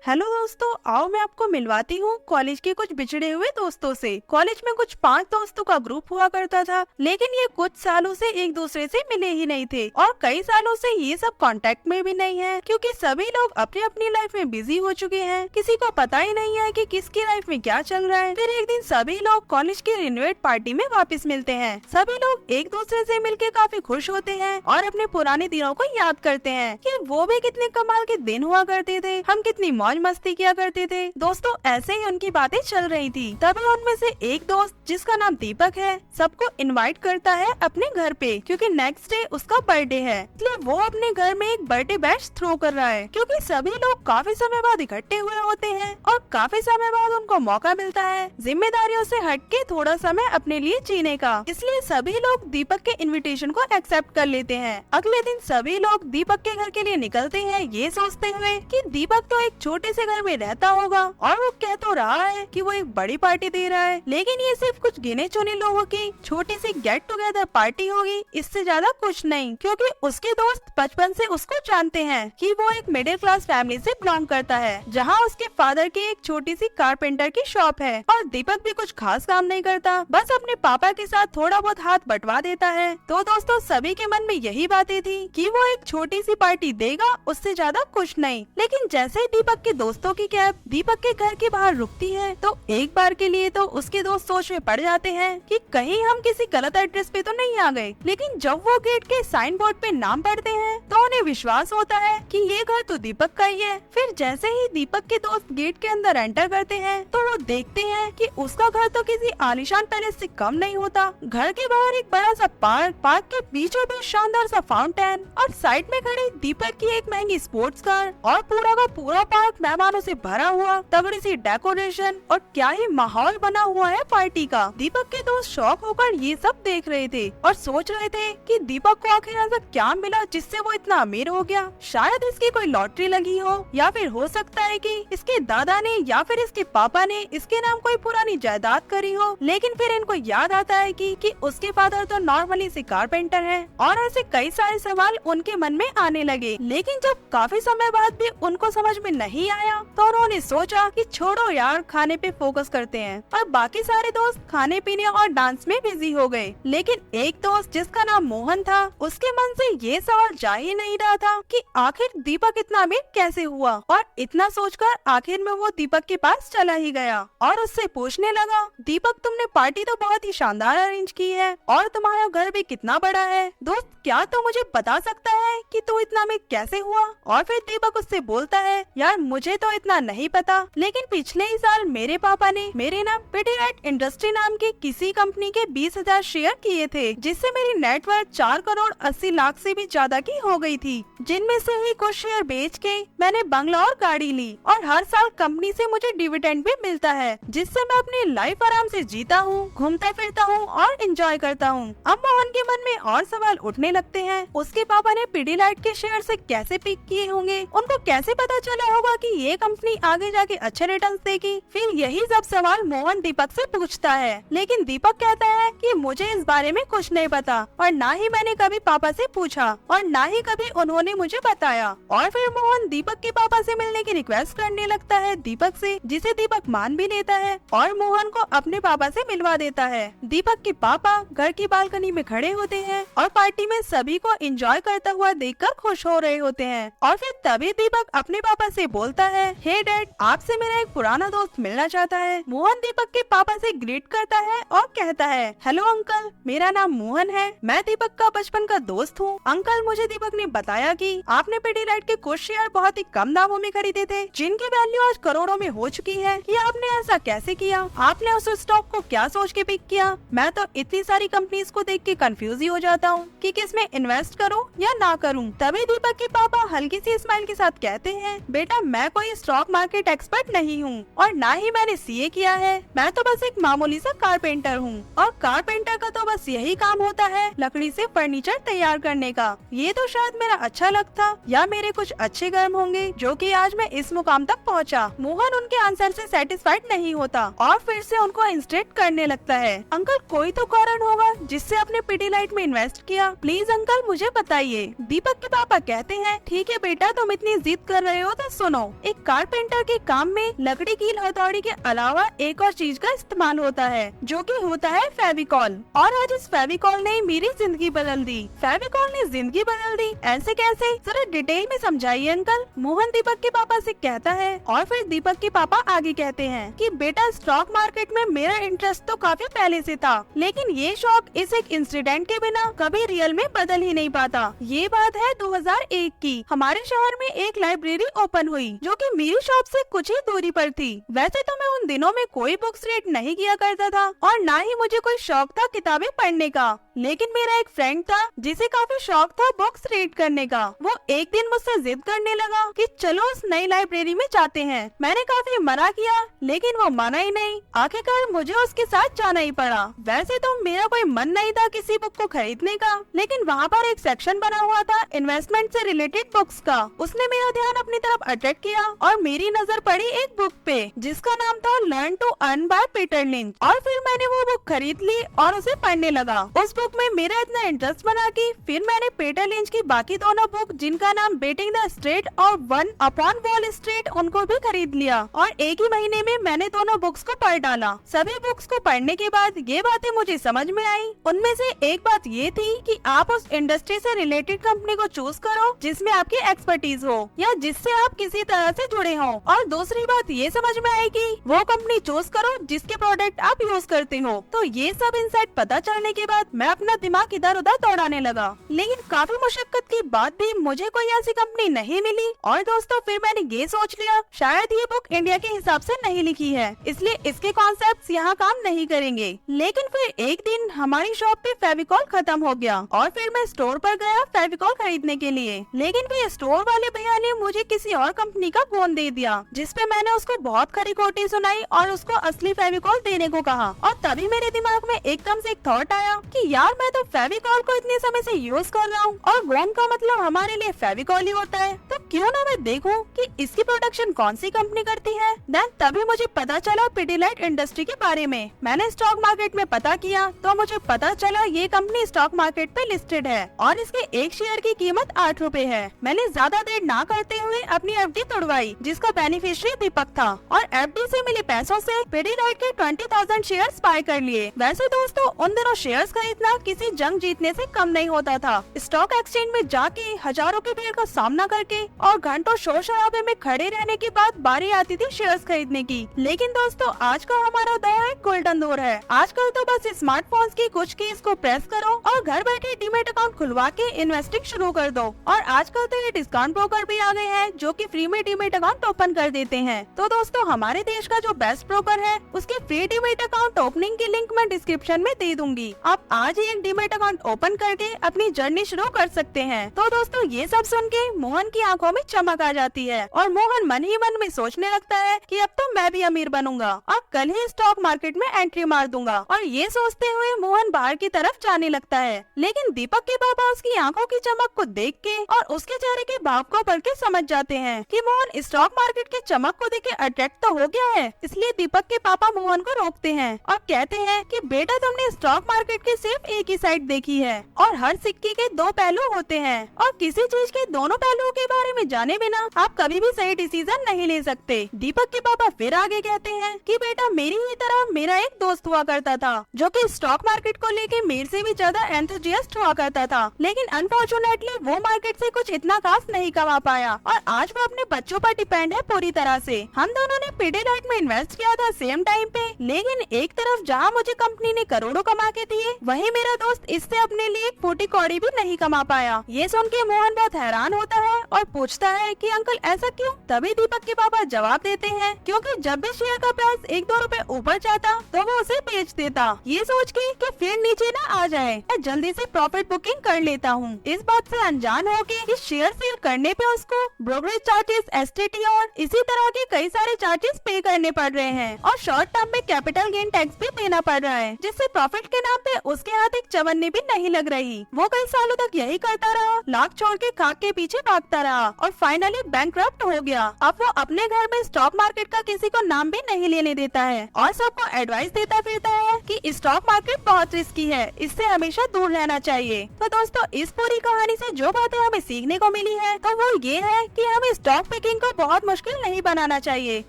Hello दोस्तों, आओ मैं आपको मिलवाती हूँ कॉलेज के कुछ बिछड़े हुए दोस्तों से। कॉलेज में कुछ 5 दोस्तों का ग्रुप हुआ करता था, लेकिन ये कुछ सालों से एक दूसरे से मिले ही नहीं थे और कई सालों से ये सब कांटेक्ट में भी नहीं है, क्योंकि सभी लोग अपनी अपनी लाइफ में बिजी हो चुके हैं। किसी को पता ही नहीं है कि किसकी लाइफ में क्या चल रहा है। फिर एक दिन सभी लोग कॉलेज की रिन्यूएट पार्टी में वापस मिलते हैं। सभी लोग एक दूसरे से मिलकर काफी खुश होते हैं और अपने पुराने दिनों को याद करते हैं कि वो भी कितने कमाल के दिन हुआ करते थे, हम कितनी मौज मस्ती किया करते थे। दोस्तों, ऐसे ही उनकी बातें चल रही थी। तभी उनमें से एक दोस्त जिसका नाम दीपक है सबको इनवाइट करता है अपने घर पे, क्योंकि नेक्स्ट डे उसका बर्थडे है। इसलिए वो अपने घर में एक बर्थडे बैश थ्रो कर रहा है, क्योंकि सभी लोग काफी समय बाद इकट्ठे हुए होते हैं और काफी समय बाद उनको मौका मिलता है जिम्मेदारियों से हटके थोड़ा समय अपने लिए जीने का। इसलिए सभी लोग दीपक के इनविटेशन को एक्सेप्ट कर लेते हैं। अगले दिन सभी लोग दीपक के घर के लिए निकलते हैं, ये सोचते हुए कि दीपक तो एक छोटे से घर में रहता होगा और वो कह तो रहा है कि वो एक बड़ी पार्टी दे रहा है, लेकिन ये सिर्फ कुछ गिने चुने लोगों की छोटी सी गेट टुगेदर पार्टी होगी, इससे ज्यादा कुछ नहीं। क्योंकि उसके दोस्त बचपन से उसको जानते हैं कि वो एक मिडिल क्लास फैमिली से बिलोंग करता है, जहाँ उसके फादर की एक छोटी सी कारपेंटर की शॉप है और दीपक भी कुछ खास काम नहीं करता, बस अपने पापा के साथ थोड़ा बहुत हाथ बंटवा देता है। तो दोस्तों, सभी के मन में यही बातें थी कि वो एक छोटी सी पार्टी देगा, उससे ज्यादा कुछ नहीं। लेकिन जैसे ही दीपक के दोस्तों की कैब दीपक के घर के बाहर रुकती है, तो एक बार के लिए तो उसके दोस्त सोच में पड़ जाते हैं कि कहीं हम किसी गलत एड्रेस पे तो नहीं आ गए। लेकिन जब वो गेट के साइन बोर्ड पे नाम पढ़ते हैं तो उन्हें विश्वास होता है कि ये घर तो दीपक का ही है। फिर जैसे ही दीपक के दोस्त गेट के अंदर एंटर करते हैं तो वो देखते हैं कि उसका घर तो किसी आलीशान पैलेस से कम नहीं होता। घर के बाहर एक बड़ा सा पार्क के बीचों बीच शानदार सा फाउंटेन और साइड में खड़ी दीपक की एक महंगी स्पोर्ट्स कार और पूरा का पूरा पार्क मेहमानों से भरा हुआ, तगड़ी सी डेकोरेशन और क्या ही माहौल बना हुआ है पार्टी का। दीपक के दोस्त शॉक होकर ये सब देख रहे थे और सोच रहे थे कि दीपक को आखिर ऐसा क्या मिला जिससे वो इतना अमीर हो गया। शायद इसकी कोई लॉटरी लगी हो, या फिर हो सकता है कि इसके दादा ने या फिर इसके पापा ने इसके नाम कोई पुरानी जायदाद करी हो। लेकिन फिर इनको याद आता है कि उसके फादर तो नॉर्मली से कारपेंटर है और ऐसे कई सारे सवाल उनके मन में आने लगे। लेकिन जब काफी समय बाद भी उनको समझ में नहीं आया तो उन्होंने सोचा कि छोड़ो यार, खाने पे फोकस करते हैं। और बाकी सारे दोस्त खाने पीने और डांस में बिजी हो गए। लेकिन एक दोस्त जिसका नाम मोहन था, उसके मन से ये सवाल जा ही नहीं रहा था कि आखिर दीपक इतना अमीर कैसे हुआ। और इतना सोचकर आखिर में वो दीपक के पास चला ही गया और उससे पूछने लगा, दीपक तुमने पार्टी तो बहुत ही शानदार अरेंज की है और तुम्हारा घर भी कितना बड़ा है। दोस्त, क्या तू मुझे बता सकता है कि तू इतना अमीर कैसे हुआ? और फिर दीपक उससे बोलता है, यार मुझे तो इतना नहीं पता, लेकिन पिछले ही साल मेरे पापा ने मेरे नाम पिटीराइट इंडस्ट्री नाम की किसी कंपनी के 20,000 शेयर किए थे, जिससे मेरी नेटवर्थ 4 करोड़ 80 लाख से भी ज्यादा की हो गई थी, जिनमें से ही कुछ शेयर बेच के मैंने बंगला और गाड़ी ली और हर साल कंपनी से मुझे डिविडेंड भी मिलता है, जिससे मैं अपनी लाइफ आराम से जीता हूँ, घूमता फिरता हूँ और एंजॉय करता हूँ। अब मोहन के मन में और सवाल उठने लगते हैं। उसके पापा ने पिटीराइट के शेयर से कैसे पिक किए होंगे? उनको कैसे पता चला होगा कि ये कंपनी आगे जाके अच्छे रिटर्न्स देगी? फिर यही सब सवाल मोहन दीपक से पूछता है, लेकिन दीपक कहता है कि मुझे इस बारे में कुछ नहीं पता और ना ही मैंने कभी पापा से पूछा और ना ही कभी उन्होंने मुझे बताया। और फिर मोहन दीपक के पापा से मिलने की रिक्वेस्ट करने लगता है दीपक से, जिसे दीपक मान भी लेता है और मोहन को अपने पापा से मिलवा देता है। दीपक के पापा घर की बालकनी में खड़े होते हैं और पार्टी में सभी को एंजॉय करता हुआ देखकर खुश हो रहे होते हैं। और फिर तभी दीपक अपने पापा से बोलता है, हे डैड, आपसे मेरा एक पुराना दोस्त मिलना चाहता है। मोहन दीपक के पापा से ग्रीट करता है और कहता है, हेलो अंकल, मेरा नाम मोहन है, मैं दीपक का बचपन का दोस्त हूँ। अंकल, मुझे दीपक ने बताया कि आपने पिटीराइट के कुछ शेयर बहुत ही कम दामों में खरीदे थे, जिनकी वैल्यू आज करोड़ों में हो चुकी है। कि आपने ऐसा कैसे किया? आपने उस स्टॉक को क्या सोच के पिक किया? मैं तो इतनी सारी कंपनीज को देख के कंफ्यूज ही हो जाता हूँ कि किस में इन्वेस्ट करूँ या ना करूँ। तभी दीपक के पापा हल्की सी स्माइल के साथ कहते हैं, बेटा, मैं कोई स्टॉक मार्केट एक्सपर्ट नहीं हूँ और ना ही मैंने सीए किया है, मैं तो बस एक मामूली सा कारपेंटर हूँ और कारपेंटर का तो बस यही काम होता है लकड़ी से फर्नीचर तैयार करने का। ये तो शायद मेरा अच्छा लक था या मेरे कुछ अच्छे कर्म होंगे जो कि आज मैं इस मुकाम तक पहुँचा। मोहन उनके आंसर से सेटिस्फाइड नहीं होता और फिर से उनको इंस्ट्रक्ट करने लगता है, अंकल, कोई तो कारण होगा जिससे आपने पिटीराइट में इन्वेस्ट किया, प्लीज अंकल मुझे बताइए। दीपक के पापा कहते हैं, ठीक है बेटा, तुम इतनी जिद कर रहे हो तो सुनो, एक कारपेंटर के काम में लकड़ी की हथौड़ी के अलावा एक और चीज का इस्तेमाल होता है, जो कि होता है फेविकॉल। और आज इस फेविकॉल ने मेरी जिंदगी बदल दी। फेविकॉल ने जिंदगी बदल दी, ऐसे कैसे? जरा डिटेल में समझाइए अंकल। मोहन दीपक के पापा से कहता है। और फिर दीपक के पापा आगे कहते हैं कि बेटा, स्टॉक मार्केट में मेरा इंटरेस्ट तो काफी पहले से था, लेकिन ये शौक इस एक इंसिडेंट के बिना कभी रियल में बदल ही नहीं पाता। ये बात है 2001 की। हमारे शहर में एक लाइब्रेरी ओपन हुई, जो कि मेरी शॉप से कुछ ही दूरी पर थी। वैसे तो मैं उन दिनों में कोई बुक्स रीड नहीं किया करता था और ना ही मुझे कोई शौक था किताबें पढ़ने का, लेकिन मेरा एक फ्रेंड था जिसे काफी शौक था बुक्स रीड करने का। वो एक दिन मुझसे जिद करने लगा कि चलो उस नई लाइब्रेरी में जाते हैं। मैंने काफी मना किया, लेकिन वो माना ही नहीं। आखिरकार मुझे उसके साथ जाना ही पड़ा। वैसे तो मेरा कोई मन नहीं था किसी बुक को खरीदने का, लेकिन वहाँ पर एक सेक्शन बना हुआ था इन्वेस्टमेंट से रिलेटेड बुक्स का। उसने मेरा ध्यान अपनी तरफ अट्रैक्ट किया और मेरी नजर पड़ी एक बुक पे, जिसका नाम था learn to earn by Peter Lynch. और फिर मैंने वो बुक खरीद ली और उसे पढ़ने लगा। उस बुक में मेरा इतना इंटरेस्ट बना कि फिर मैंने पीटर लिंच की बाकी दोनों बुक, जिनका नाम बेटिंग द स्ट्रेट और वन अपॉन वॉल स्ट्रीट, उनको भी खरीद लिया। और एक ही महीने में मैंने दोनों बुक्स को पढ़ डाला। सभी बुक्स को पढ़ने के बाद ये बातें मुझे समझ में आई। उनमें से एक बात ये थी कि आप उस इंडस्ट्री से रिलेटेड कंपनी को चूज करो जिसमें आपकी एक्सपर्टीज हो या जिससे आप किसी तरह से जुड़े हो। और दूसरी बात ये समझ में आई कि वो कंपनी चूज करो जिसके प्रोडक्ट आप यूज करते हो। तो ये सब इनसाइट पता चलने के बाद मैं अपना दिमाग इधर उधर दौड़ाने लगा, लेकिन काफी मुशक्कत के बाद भी मुझे कोई ऐसी कंपनी नहीं मिली। और दोस्तों, फिर मैंने ये सोच लिया शायद ये बुक इंडिया के हिसाब से नहीं लिखी है, इसलिए इसके कॉन्सेप्ट्स यहाँ काम नहीं करेंगे। लेकिन फिर एक दिन हमारी शॉप पे फेविकॉल खत्म हो गया और फिर मैं स्टोर पर गया फेविकॉल खरीदने के लिए। लेकिन फिर स्टोर वाले भैया ने मुझे किसी और कंपनी का फोन दे दिया, जिसपे मैंने उसको बहुत खरी खोटी सुनाई और उसको असली फेविकॉल देने को कहा। और तभी मेरे दिमाग में एकदम से एक थॉट आया कि यार, मैं तो फेविकॉल को इतने समय से यूज कर रहा हूँ और गोन का मतलब हमारे लिए फेविकॉल ही होता है, तो क्यों ना मैं देखूं कि इसकी प्रोडक्शन कौन सी कंपनी करती है। देन तभी मुझे पता चला पिडीलाइट इंडस्ट्री के बारे में। मैंने स्टॉक मार्केट में पता किया तो मुझे पता चला ये कंपनी स्टॉक मार्केट पे लिस्टेड है और इसके एक शेयर की कीमत 8 रुपए है। मैंने ज्यादा देर ना करते हुए अपनी एफडी तोड़वाई, जिसका बेनिफिशियरी दीपक था, और एफडी से मिले पैसों से पिडीलाइट के 20,000 शेयर्स बाय कर लिए। वैसे दोस्तों, उन दिनों शेयर्स खरीदना किसी जंग जीतने से कम नहीं होता था। स्टॉक एक्सचेंज में जाके हजारों की भीड़ का सामना करके और घंटों शोर शराबे में खड़े रहने के बाद बारी आती थी शेयर्स खरीदने की। लेकिन दोस्तों, आज का हमारा दौर एक गोल्डन दौर है। आजकल तो बस स्मार्टफोन्स की कुछ कीज को प्रेस करो और घर बैठे डीमैट अकाउंट खुलवा के इन्वेस्टिंग शुरू कर दो। और आजकल तो ये डिस्काउंट ब्रोकर भी आ गए हैं जो कि फ्री में डीमैट अकाउंट ओपन कर देते हैं। तो दोस्तों, हमारे देश का जो बेस्ट ब्रोकर है उसके फ्री डीमैट अकाउंट ओपनिंग की लिंक मैं डिस्क्रिप्शन में दे दूंगी। आप आज ही एक डीमैट अकाउंट ओपन करके अपनी जर्नी शुरू कर सकते हैं। तो दोस्तों, ये सब सुन के मोहन की आंखों में चमक आ जाती है और मोहन मन ही मन में सोचने लगता है कि अब तो मैं भी अमीर बनूंगा और कल ही स्टॉक मार्केट में एंट्री मार दूंगा। और ये सोचते हुए मोहन बाहर की तरफ जाने लगता है। लेकिन दीपक के पापा उसकी आंखों की चमक को देख के और उसके चेहरे के भाव को पढ़ के समझ जाते हैं कि मोहन स्टॉक मार्केट के चमक को देख के अट्रैक्ट तो हो गया है। इसलिए दीपक के पापा मोहन को रोकते हैं और कहते हैं कि बेटा, तुमने स्टॉक मार्केट की सिर्फ एक ही साइड देखी है और हर सिक्के के दो पहलू होते हैं और किसी चीज के दोनों पहलुओं के बारे में जाने बिना आप कभी भी सही डिसीजन नहीं ले सकते। दीपक के पापा फिर आगे कहते हैं कि बेटा, मेरी ही तरह मेरा एक दोस्त हुआ करता था जो कि स्टॉक मार्केट को लेके मेरे से भी ज्यादा एंथुजियास्ट हुआ करता था, लेकिन अनफॉर्चुनेटली वो मार्केट से कुछ इतना खास नहीं कमा पाया और आज वो अपने बच्चों पर डिपेंड है पूरी तरह से। हम दोनों ने पिडीलाइट में इन्वेस्ट किया था सेम टाइम पे, लेकिन एक तरफ जहाँ मुझे कंपनी ने करोड़ों कमा के दिए, वहीं मेरा दोस्त इससे अपने लिए एक फूटी कौड़ी भी नहीं कमा पाया। ये सुन के मोहन बहुत हैरान होता है और पूछता है कि अंकल ऐसा क्यों? तभी दीपक के पापा जवाब देते हैं क्योंकि जब भी शेयर का प्राइस 1-2 रुपए ऊपर जाता तो वो उसे बेच देता, ये सोच के कि फिर नीचे ना आ जाए, मैं जल्दी से प्रॉफिट बुकिंग कर लेता हूँ। इस बात से अनजान होके कि शेयर सेल करने पे उसको ब्रोकरेज चार्जेस, एसटीटी और इसी तरह के कई सारे चार्जेस पे करने पड़ रहे हैं और शॉर्ट टर्म में कैपिटल गेन टैक्स भी देना पड़ रहा है, जिससे प्रॉफिट के नाम पे उसके साथ एक चवन्नी भी नहीं लग रही। वो कई सालों तक यही करता रहा, लाख छोड़ के खाक के पीछे भागता रहा और फाइनली बैंकक्रप्ट हो गया। अब वो अपने घर में स्टॉक मार्केट का किसी को नाम भी नहीं लेने देता है और सबको एडवाइस देता फिरता है कि स्टॉक मार्केट बहुत रिस्की है, इससे हमेशा दूर रहना चाहिए। तो दोस्तों, इस पूरी कहानी से जो बातें हमें सीखने को मिली है तो वो ये है कि हमें स्टॉक पिकिंग को बहुत मुश्किल नहीं बनाना चाहिए।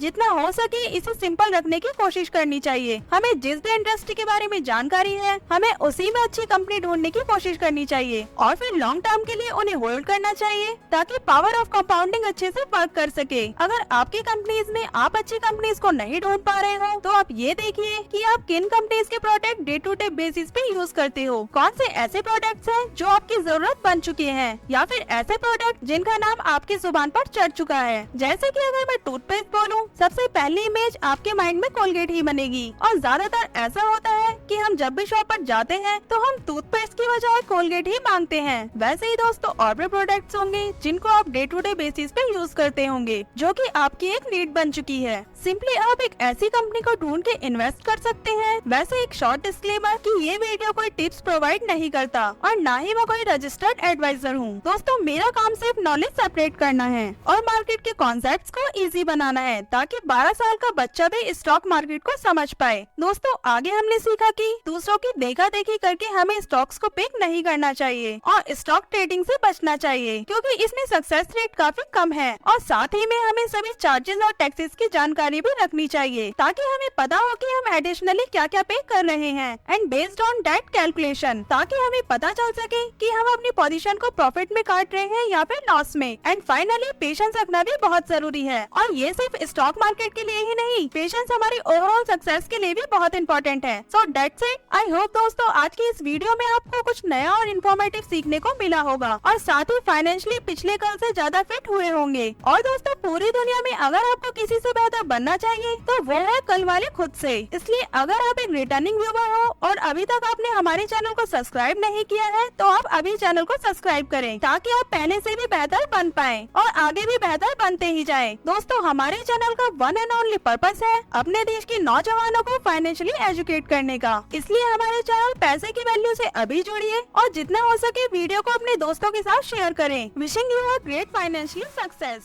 जितना हो सके इसे सिंपल रखने की कोशिश करनी चाहिए। हमें जिस भी इंडस्ट्री के बारे में जानकारी है, हमें उसी में अच्छी कंपनी ढूंढने की कोशिश करनी चाहिए और फिर लॉन्ग टर्म के लिए उन्हें होल्ड करना चाहिए ताकि पावर ऑफ कंपाउंडिंग अच्छे से वर्क कर सके। अगर आपकी कंपनीज में आप अच्छी कंपनीज को नहीं ढूंढ पा रहे हो तो आप ये देखिए कि आप किन कंपनीज के product day to day basis पे यूज करते हो। कौन से ऐसे प्रोडक्ट्स हैं जो आपकी जरूरत बन चुके हैं या फिर ऐसे प्रोडक्ट जिनका नाम आपकी जुबान पर चढ़ चुका है। जैसे कि अगर मैं टूथपेस्ट बोलूं, सबसे पहली इमेज आपके माइंड में कोलगेट ही बनेगी और ज्यादातर ऐसा होता है कि हम जब भी शॉप पर जाते हैं तो हम टूथपेस्ट की बजाय कोलगेट ही मांगते हैं। वैसे ही दोस्तों और भी प्रोडक्ट्स होंगे जिनको आप डे टू डे बेसिस पे यूज करते होंगे जो कि आपकी एक नीड बन चुकी है। सिंपली आप एक ऐसी कंपनी को ढूंढ के इन्वेस्ट कर सकते हैं। वैसे एक शॉर्ट डिस्क्लेमर कि ये वीडियो कोई टिप्स प्रोवाइड नहीं करता और ना ही मैं कोई रजिस्टर्ड एडवाइजर हूँ। दोस्तों, मेरा काम सिर्फ नॉलेज सेपरेट करना है और मार्केट के कॉन्सेप्ट्स को इजी बनाना है ताकि 12 साल का बच्चा भी स्टॉक मार्केट को समझ पाए। दोस्तों, आगे हमने सीखा कि दूसरों की देखा देखी करके हमें स्टॉक्स को पिक नहीं करना चाहिए और स्टॉक ट्रेडिंग से बचना चाहिए क्योंकि इसमें सक्सेस रेट काफी कम है और साथ ही में हमें सभी चार्जेस और टैक्सेस की जानकारी भी रखनी चाहिए ताकि हमें पता हो कि हम एडिशनली क्या क्या पे कर रहे हैं and based on that calculation, ताकि हमें पता चल सके कि हम अपनी पोजीशन को प्रॉफिट में काट रहे हैं या फिर लॉस में। एंड फाइनली पेशेंस रखना भी बहुत जरूरी है और ये सिर्फ स्टॉक मार्केट के लिए ही नहीं, पेशेंस हमारी ओवरऑल सक्सेस के लिए भी बहुत इंपॉर्टेंट है। So that's it. I hope दोस्तों आज की इस वीडियो में आपको कुछ नया और इन्फॉर्मेटिव सीखने को मिला होगा और साथ ही फाइनेंशियली पिछले कल से ज्यादा फिट हुए होंगे। और दोस्तों, पूरी दुनिया में अगर आपको किसी से बेहतर बनना चाहिए तो वो है कल वाले खुद से। इसलिए अगर आप एक रिटर्निंग व्यूअर हो और अभी तक आपने हमारे चैनल को सब्सक्राइब नहीं किया है तो आप अभी चैनल को सब्सक्राइब करें ताकि आप पहले से भी बेहतर बन पाएं और आगे भी बेहतर बनते ही जाएं। दोस्तों, हमारे चैनल का वन एंड ओनली पर्पस है अपने देश के नौजवानों को फाइनेंशियली एजुकेट करने का। इसलिए हमारे चैनल पैसे की वैल्यू से अभी जुड़िए और जितना हो सके वीडियो को अपने दोस्तों के साथ शेयर करें। Wishing you a great financial success.